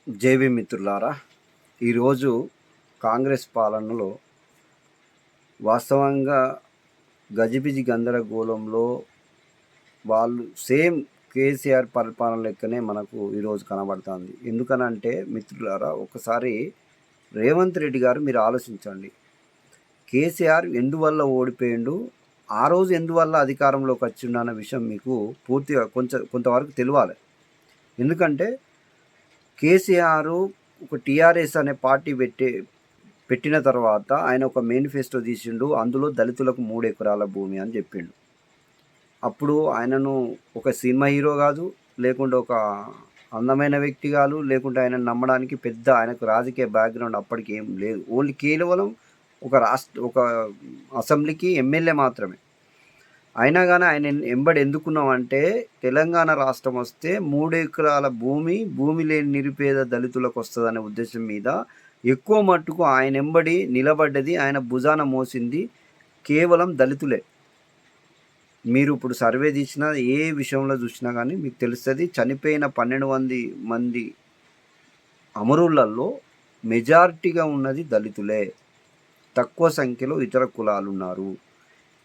JB మిత్రులారా, ఈరోజు కాంగ్రెస్ పాలనలో వాస్తవంగా గజిబిజి గందరగోళంలో వాళ్ళు సేమ్ కేసీఆర్ పరిపాలన లెక్కనే మనకు ఈరోజు కనబడుతుంది. ఎందుకనంటే మిత్రులారా, ఒకసారి రేవంత్ రెడ్డి గారు మీరు ఆలోచించండి. కేసీఆర్ ఎందువల్ల ఓడిపోయిండు, ఆ రోజు ఎందువల్ల అధికారంలోకి వచ్చిండు అన్న విషయం మీకు పూర్తిగా కొంతవరకు తెలియాలి. ఎందుకంటే కేసీఆర్ ఒక టీఆర్ఎస్ అనే పార్టీ పెట్టిన తర్వాత ఆయన ఒక మేనిఫెస్టో తీసిండు. అందులో దళితులకు 3 ఎకరాల భూమి అని చెప్పిండు. అప్పుడు ఆయనను ఒక సినిమా హీరో కాదు, లేకుంటే ఒక అందమైన వ్యక్తి కాదు, లేకుంటే ఆయన నమ్మడానికి ఆయనకు రాజకీయ బ్యాక్గ్రౌండ్ అప్పటికి ఏం లేదు. ఓన్లీ కేవలం ఒక అసెంబ్లీకి ఎమ్మెల్యే మాత్రమే. అయినా కానీ ఆయన ఎంబడి ఎందుకున్నామంటే, తెలంగాణ రాష్ట్రం వస్తే 3 ఎకరాల భూమి లేని నిరుపేద దళితులకు వస్తుందనే ఉద్దేశం మీద ఎక్కువ మట్టుకు ఆయన ఎంబడి నిలబడ్డది, ఆయన భుజాన మోసింది కేవలం దళితులే. మీరు ఇప్పుడు సర్వే తీసినా ఏ విషయంలో చూసినా కానీ మీకు తెలుస్తుంది, చనిపోయిన 12 మంది అమరులలో మెజారిటీగా ఉన్నది దళితులే. తక్కువ సంఖ్యలో ఇతర కులాలు ఉన్నారు.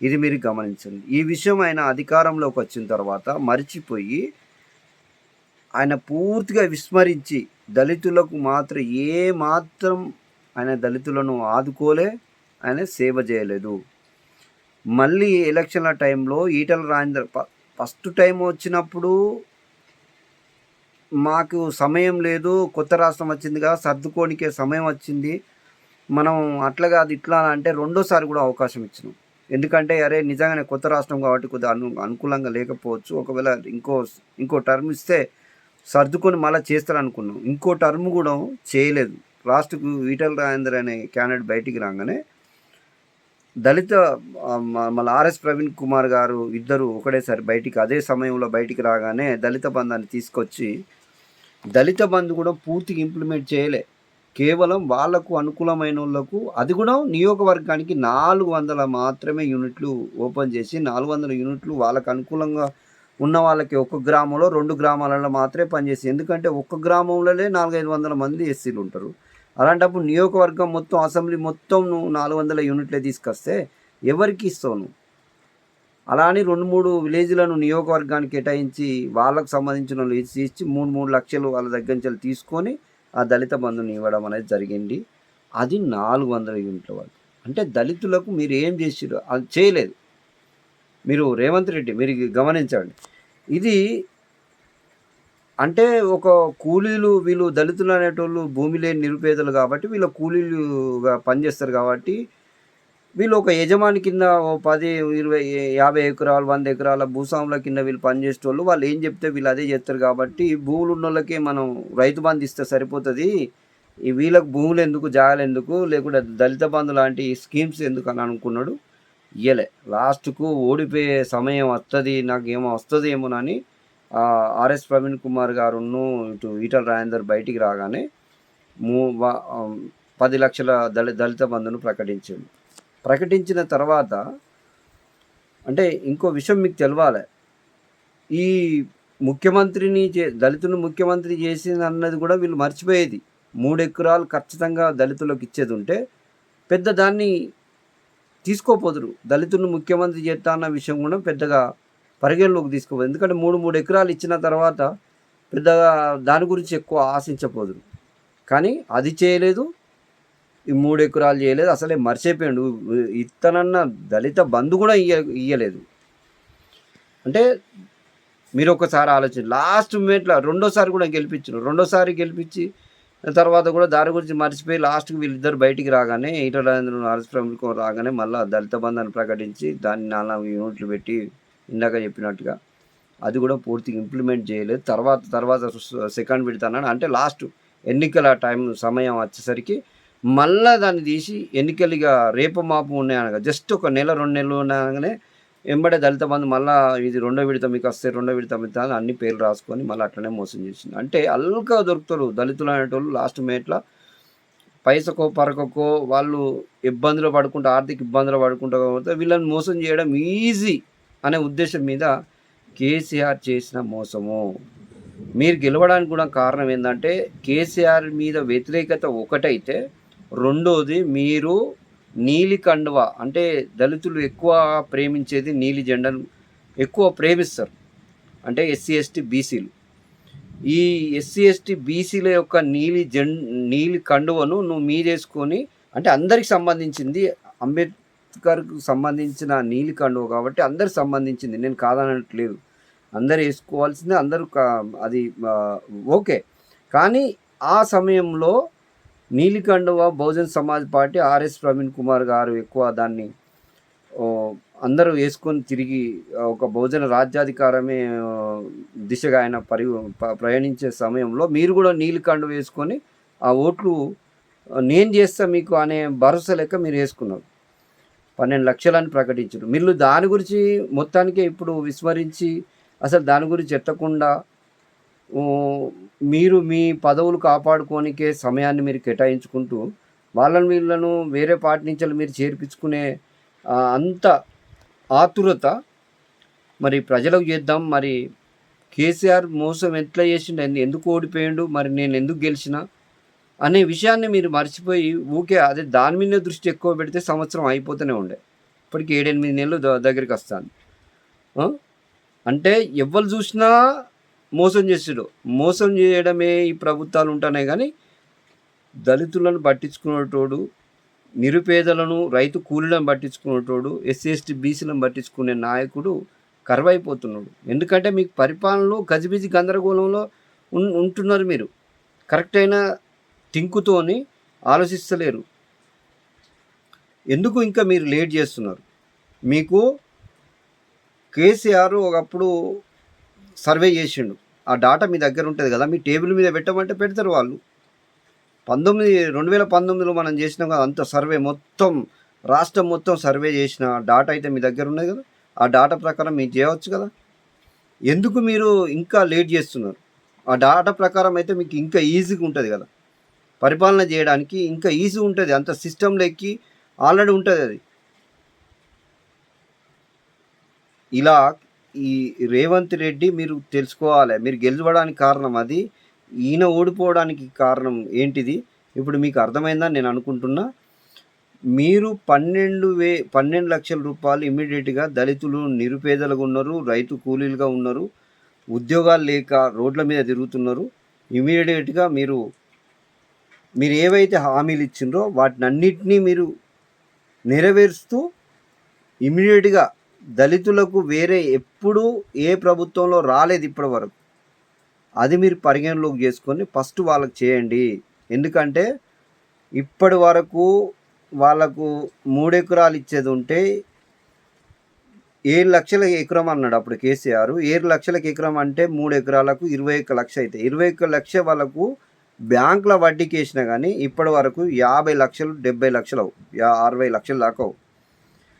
ఇది మీరు గమనించండి. ఈ విషయం ఆయన అధికారంలోకి వచ్చిన తర్వాత మర్చిపోయి ఆయన పూర్తిగా విస్మరించి దళితులకు మాత్రం ఆయన దళితులను ఆదుకోలే, ఆయన సేవ చేయలేదు. మళ్ళీ ఎలక్షన్ల టైంలో ఈటల రాజేందర్ ఫస్ట్ టైం వచ్చినప్పుడు మాకు సమయం లేదు, కొత్త రాష్ట్రం వచ్చిందిగా, సర్దుకోనికే సమయం వచ్చింది, మనం అట్లా కాదు ఇట్లా అంటే రెండోసారి కూడా అవకాశం ఇచ్చినాం. ఎందుకంటే అరే నిజంగానే కొత్త రాష్ట్రం కాబట్టి కొద్దిగా అనుకూలంగా లేకపోవచ్చు, ఒకవేళ ఇంకో టర్మ్ ఇస్తే సర్దుకొని మళ్ళీ చేస్తారనుకున్నాం. ఇంకో టర్మ్ కూడా చేయలేదు. లాస్ట్కు ఈటల రాజేందర్ అనే క్యాండిడేట్ బయటికి రాగానే దళిత మళ్ళీ ఆర్ఎస్ ప్రవీణ్ కుమార్ గారు ఇద్దరు ఒకటేసారి అదే సమయంలో బయటికి రాగానే దళిత బంధాన్ని తీసుకొచ్చి, దళిత బంధు కూడా పూర్తిగా ఇంప్లిమెంట్ చేయలే. కేవలం వాళ్లకు అనుకూలమైన వాళ్ళకు, అది కూడా నియోజకవర్గానికి 400 మాత్రమే యూనిట్లు ఓపెన్ చేసి, 400 యూనిట్లు వాళ్ళకు అనుకూలంగా ఉన్న వాళ్ళకి ఒక గ్రామంలో 2 గ్రామాలలో మాత్రమే పనిచేసి, ఎందుకంటే ఒక్క గ్రామంలోనే 400-500 మంది ఎస్సీలు ఉంటారు. అలాంటప్పుడు నియోజకవర్గం మొత్తం, అసెంబ్లీ మొత్తం నువ్వు 400 యూనిట్లే తీసుకొస్తే ఎవరికి ఇస్తావు నువ్వు? అలా అని 2-3 విలేజ్లను నియోజకవర్గానికి కేటాయించి వాళ్ళకు సంబంధించిన వాళ్ళు ఇచ్చి 3 లక్షలు వాళ్ళ దగ్గర నుంచి తీసుకొని ఆ దళిత బంధుని ఇవ్వడం అనేది జరిగింది. అది 400 యూనిట్ల వరకు. అంటే దళితులకు మీరు ఏం చేసిరు? అది చేయలేదు. మీరు రేవంత్ రెడ్డి మీరు గమనించండి. ఇది అంటే ఒక కూలీలు, వీళ్ళు దళితులు అనేటోళ్ళు భూమి లేని నిరుపేదలు కాబట్టి వీళ్ళ కూలీలుగా పనిచేస్తారు కాబట్టి వీళ్ళు ఒక యజమాని కింద 10, 20, 50 ఎకరాలు, 100 ఎకరాల భూస్వాముల కింద వీళ్ళు పనిచేసేటోళ్ళు. వాళ్ళు ఏం చెప్తే వీళ్ళు అదే చేస్తారు కాబట్టి భూములు ఉన్న వాళ్ళకే మనం రైతు బంధు ఇస్తే సరిపోతుంది, వీళ్ళకి భూములు ఎందుకు, జాగాలు ఎందుకు, లేకుంటే దళిత బంధు లాంటి స్కీమ్స్ ఎందుకు అని అనుకున్నాడు. ఇయ్యలే. లాస్ట్కు ఓడిపోయే సమయం వస్తుంది, నాకేమో వస్తుందేమోనని ఆర్ఎస్ ప్రవీణ్ కుమార్ గారును ఇటు ఈటల రాజేందర్ బయటికి రాగానే 10 లక్షల దళిత బంధును ప్రకటించిన తర్వాత, అంటే ఇంకో విషయం మీకు తెలవాలి, ఈ ముఖ్యమంత్రిని దళితులను ముఖ్యమంత్రి చేసింది అన్నది కూడా వీళ్ళు మర్చిపోయేది. 3 ఎకరాలు ఖచ్చితంగా దళితులకు ఇచ్చేది ఉంటే పెద్ద దాన్ని తీసుకోపోదురు. దళితులను ముఖ్యమంత్రి చేస్తా అన్న విషయం కూడా పెద్దగా పరిగణలోకి తీసుకోపోదు. ఎందుకంటే 3 ఎకరాలు ఇచ్చిన తర్వాత పెద్దగా దాని గురించి ఎక్కువ ఆశించపోదురు. కానీ అది చేయలేదు, ఈ 3 ఎకరాలు చేయలేదు, అసలే మర్చిపోయాడు. ఇతనన్న దళిత బంధు కూడా ఇయ్యలేదు. అంటే మీరు ఒకసారి ఆలోచించి, లాస్ట్ మూమెంట్లో రెండోసారి కూడా గెలిపించి తర్వాత కూడా దాని గురించి మర్చిపోయి లాస్ట్కి వీళ్ళిద్దరు బయటికి రాగానే ఈటల రాజేంద్ర ఆర్ఎస్ ప్రవీణ్ కుమార్ రాగానే మళ్ళీ దళిత బంధాన్ని ప్రకటించి దాన్ని 4 యూనిట్లు పెట్టి ఇందాక చెప్పినట్టుగా అది కూడా పూర్తిగా ఇంప్లిమెంట్ చేయలేదు. తర్వాత సెకండ్ విడతన్నాడు. అంటే లాస్ట్ ఎన్నికల సమయం వచ్చేసరికి మళ్ళీ దాన్ని తీసి ఎన్నికలుగా రేపు మాపు ఉన్నాయనగా జస్ట్ ఒక నెల 2 నెలలు ఉన్నాయనగానే ఎంబడే దళిత బంధు మళ్ళీ ఇది 2వ విడత మీకు వస్తే 2వ విడత అని అన్ని పేర్లు రాసుకొని మళ్ళీ అట్లనే మోసం చేసింది. అంటే అల్కా దొరుకుతారు దళితులు అనేటోళ్ళు. లాస్ట్ మేట్ల పైసకో పరకకో వాళ్ళు ఆర్థిక ఇబ్బందులు పడుకుంటూ పోతే వీళ్ళని మోసం చేయడం ఈజీ అనే ఉద్దేశం మీద కేసీఆర్ చేసిన మోసము. మీరు గెలవడానికి కూడా కారణం ఏంటంటే కేసీఆర్ మీద వ్యతిరేకత ఒకటైతే, రెండోది మీరు నీలి కండువ అంటే దళితులు ఎక్కువ ప్రేమించేది నీలి జెండాను ఎక్కువ ప్రేమిస్తారు. అంటే ఎస్సీ ఎస్టీ బీసీలు. ఈ ఎస్సీ ఎస్టీ బీసీల యొక్క నీలి కండువను నువ్వు మీదేసుకొని, అంటే అందరికి సంబంధించింది, అంబేద్కర్కు సంబంధించిన నీలి కండువ కాబట్టి అందరికి సంబంధించింది, నేను కాదనట్లేదు, అందరు వేసుకోవాల్సిందే, అందరూ అది ఓకే. కానీ ఆ సమయంలో నీలికండువ బహుజన్ సమాజ్ పార్టీ ఆర్ఎస్ ప్రవీణ్ కుమార్ గారు ఎక్కువ దాన్ని అందరూ వేసుకొని తిరిగి ఒక బహుజన రాజ్యాధికారమే దిశగా ఆయన ప్రయాణించే సమయంలో మీరు కూడా నీలికండువ వేసుకొని ఆ ఓట్లు నేను చేస్తా మీకు అనే భరోసా లెక్క మీరు వేసుకున్నారు. 12 లక్షలని ప్రకటించారు. మీరు దాని గురించి మొత్తానికే ఇప్పుడు విస్మరించి అసలు దాని గురించి ఎత్తకుండా మీరు మీ పదవులు కాపాడుకోనికే సమయాన్ని మీరు కేటాయించుకుంటూ వీళ్ళను వేరే పార్టీ నుంచి మీరు చేర్పించుకునే అంత ఆతురత మరి ప్రజలకు చేద్దాం. మరి కేసీఆర్ మోసం ఎట్లా చేసిండు, ఎందుకు ఓడిపోయిండు, మరి నేను ఎందుకు గెలిచిన అనే విషయాన్ని మీరు మర్చిపోయి ఊకే అదే దాని మీద దృష్టి ఎక్కువ పెడితే సంవత్సరం అయిపోతూనే ఉండే. ఇప్పటికి 7-8 నెలలు దగ్గరికి వస్తాను. అంటే ఎవరు చూసినా మోసం చేసాడు. మోసం చేయడమే ఈ ప్రభుత్వాలు ఉంటున్నాయి. కానీ దళితులను పట్టించుకునేటోడు, నిరుపేదలను, రైతు కూలీలను పట్టించుకునేటోడు, ఎస్సీ ఎస్టీ బీసీలను పట్టించుకునే నాయకుడు కరువైపోతున్నాడు. ఎందుకంటే మీకు పరిపాలనలో గజిబిజి గందరగోళంలో ఉంటున్నారు. మీరు కరెక్ట్ అయిన థింకుతోని ఆలోచిస్తలేరు. ఎందుకు ఇంకా మీరు లేట్ చేస్తున్నారు? మీకు కేసీఆర్ ఒకప్పుడు సర్వే చేసిండు. ఆ డాటా మీ దగ్గర ఉంటుంది కదా, మీ టేబుల్ మీద పెట్టమంటే పెడతారు వాళ్ళు. 2019లో మనం చేసినాం కదా, అంత సర్వే మొత్తం రాష్ట్రం మొత్తం సర్వే చేసిన డాటా అయితే మీ దగ్గర ఉన్నాయి కదా. ఆ డాటా ప్రకారం మీరు చేయవచ్చు కదా. ఎందుకు మీరు ఇంకా లేట్ చేస్తున్నారు? ఆ డాటా ప్రకారం అయితే మీకు ఇంకా ఈజీగా ఉంటుంది కదా, పరిపాలన చేయడానికి ఇంకా ఈజీ ఉంటుంది. అంత సిస్టంలో ఎక్కి ఆల్రెడీ ఉంటుంది అది. ఇలా ఈ రేవంత్ రెడ్డి మీరు తెలుసుకోవాలి, మీరు గెలవడానికి కారణం అది, ఈయన ఓడిపోవడానికి కారణం ఏంటిది ఇప్పుడు మీకు అర్థమైందని నేను అనుకుంటున్నా. మీరు 12 లక్షల రూపాయలు ఇమ్మీడియట్గా దళితులు నిరుపేదలుగా ఉన్నారు, రైతు కూలీలుగా ఉన్నారు, ఉద్యోగాలు లేక రోడ్ల మీద తిరుగుతున్నారు. ఇమ్మీడియట్గా మీరు ఏవైతే హామీలు ఇచ్చిండ్రో వాటినన్నిటినీ మీరు నెరవేరుస్తూ ఇమ్మీడియట్గా దళితులకు వేరే ఎప్పుడూ ఏ ప్రభుత్వంలో రాలేదు ఇప్పటి వరకు, అది మీరు పరిగణలోకి చేసుకొని ఫస్ట్ వాళ్ళకి చేయండి. ఎందుకంటే ఇప్పటి వరకు వాళ్ళకు 3 ఎకరాలు ఇచ్చేది ఉంటే 7 లక్షల ఎకరం అన్నాడు అప్పుడు కేసీఆర్. 7 లక్షలకు ఎకరం అంటే 3 ఎకరాలకు 21 లక్ష అయితే 21 లక్ష వాళ్ళకు బ్యాంకుల వడ్డీకి వేసినా కానీ ఇప్పటి వరకు 50 లక్షలు 70 లక్షలు 60 లక్షలు దాకా.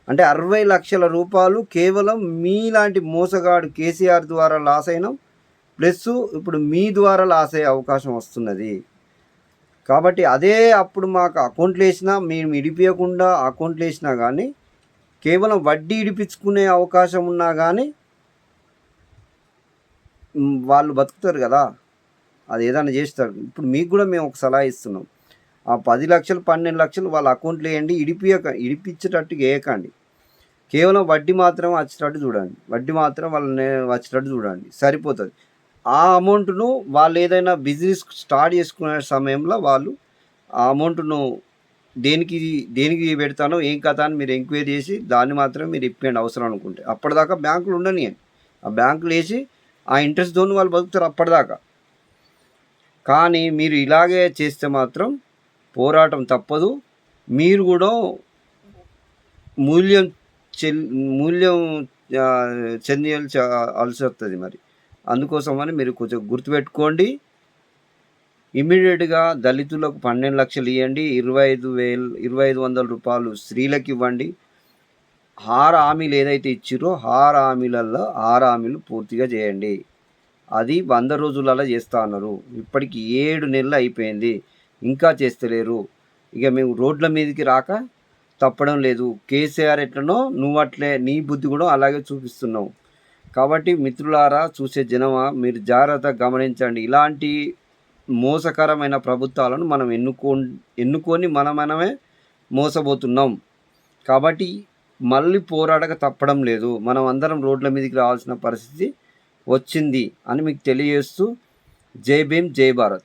అంటే 60 లక్షల రూపాయలు కేవలం మీలాంటి మోసగాడు కేసీఆర్ ద్వారా లాస్ అయినాం, ప్లస్ ఇప్పుడు మీ ద్వారా లాస్ అయ్యే అవకాశం వస్తున్నది. కాబట్టి అదే అప్పుడు మాకు అకౌంట్లు వేసినా, మేము ఇడిపించకుండా అకౌంట్లు వేసినా కానీ కేవలం వడ్డీ ఇడిపించుకునే అవకాశం ఉన్నా కానీ వాళ్ళు బతుకుతారు కదా, అది ఏదైనా చేస్తారు. ఇప్పుడు మీకు కూడా మేము ఒక సలహా ఇస్తున్నాం, ఆ 10 లక్షలు 12 లక్షలు వాళ్ళ అకౌంట్లో వేయండి, ఇడిపించేటట్టు వేయకండి. కేవలం వడ్డీ మాత్రం వచ్చేటట్టు చూడండి, వడ్డీ మాత్రం వాళ్ళని వచ్చేటట్టు చూడండి, సరిపోతుంది. ఆ అమౌంట్ను వాళ్ళు ఏదైనా బిజినెస్ స్టార్ట్ చేసుకునే సమయంలో వాళ్ళు ఆ అమౌంట్ను దేనికి పెడతానో ఏం కథ అని మీరు ఎంక్వైరీ చేసి దాన్ని మాత్రం మీరు ఇప్పేయండి అవసరం అనుకుంటే. అప్పటిదాకా బ్యాంకులు ఉండనియండి, ఆ బ్యాంకులు వేసి ఆ ఇంట్రెస్ట్ తోని వాళ్ళు బతుకుతారు అప్పటిదాకా. కానీ మీరు ఇలాగే చేస్తే మాత్రం పోరాటం తప్పదు. మీరు కూడా మూల్యం చెందాల్సి వస్తుంది. మరి అందుకోసమని మీరు కొంచెం గుర్తుపెట్టుకోండి. ఇమ్మీడియట్గా దళితులకు 12 లక్షలు ఇవ్వండి, 2500 రూపాయలు స్త్రీలకు ఇవ్వండి. 6 హామీలు ఏదైతే ఇచ్చిరో 6 హామీలలో 6 హామీలు పూర్తిగా చేయండి. అది 100 రోజులలో చేస్తా అన్నారు. ఇప్పటికి 7 నెలలు అయిపోయింది, ఇంకా చేస్తలేరు. ఇక మేము రోడ్ల మీదకి రాక తప్పడం లేదు. కేసీఆర్ ఎట్లనో నువ్వు అట్లే, నీ బుద్ధి కూడా అలాగే చూపిస్తున్నావు. కాబట్టి మిత్రులారా, చూసే జనమా, మీరు జాగ్రత్తగా గమనించండి. ఇలాంటి మోసకరమైన ప్రభుత్వాలను మనం ఎన్నుకొని మనమే మోసపోతున్నాం. కాబట్టి మళ్ళీ పోరాడక తప్పడం లేదు. మనం అందరం రోడ్ల మీదకి రావాల్సిన పరిస్థితి వచ్చింది అని మీకు తెలియజేస్తూ జై భీమ్, జై భారత్.